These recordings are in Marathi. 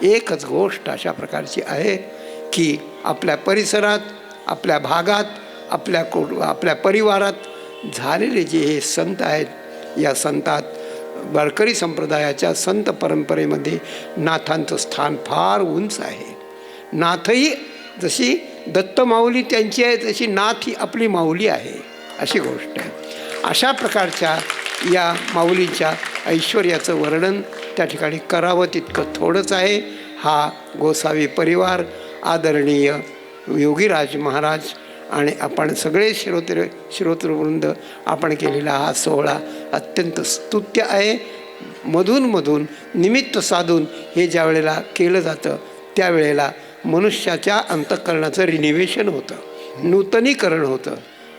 एकच गोष्ट अशा प्रकारची आहे की आपल्या परिसरात, आपल्या भागात, आपल्या परिवारात झालेले जे हे संत आहेत, या संतात वारकरी संप्रदायाच्या संत परंपरेमध्ये नाथांचं स्थान फार उंच आहे. नाथही जशी दत्त माऊली त्यांची आहे तशी नाथ ही आपली माऊली आहे, अशी गोष्ट आहे. अशा प्रकारच्या या माऊलींच्या ऐश्वर्याचं वर्णन त्या ठिकाणी करावं तितकं थोडंच आहे. हा गोसावी परिवार, आदरणीय योगीराज महाराज आणि आपण सगळे श्रोतृवृंद आपण केलेला हा सोहळा अत्यंत स्तुत्य आहे. मधून निमित्त साधून हे ज्या वेळेला केलं जातं त्यावेळेला मनुष्याच्या अंतःकरणाचं रिनिव्हेशन होतं, नूतनीकरण होतं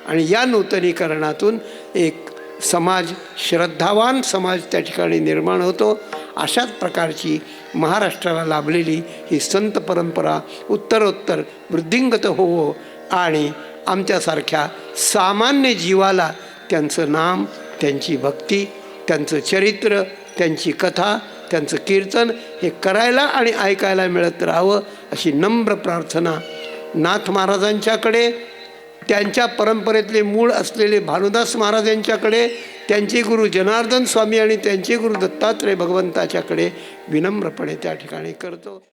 आणि या नूतनीकरणातून एक समाज, श्रद्धावान समाज त्या ठिकाणी निर्माण होतो. अशाच प्रकारची महाराष्ट्राला लाभलेली ही संत परंपरा उत्तरोत्तर वृद्धिंगत होवो आणि आमच्यासारख्या सामान्य जीवाला त्यांचं नाम, त्यांची भक्ती, त्यांचं चरित्र, त्यांची कथा, त्यांचं कीर्तन हे करायला आणि ऐकायला मिळत राहावं अशी नम्र प्रार्थना नाथ महाराजांच्याकडे, त्यांच्या परंपरेतले मूळ असलेले भानुदास महाराज यांच्याकडे, त्यांचे गुरु जनार्दन स्वामी आणि त्यांचे गुरु दत्तात्रय भगवंताच्याकडे विनम्रपणे त्या ठिकाणी करतो.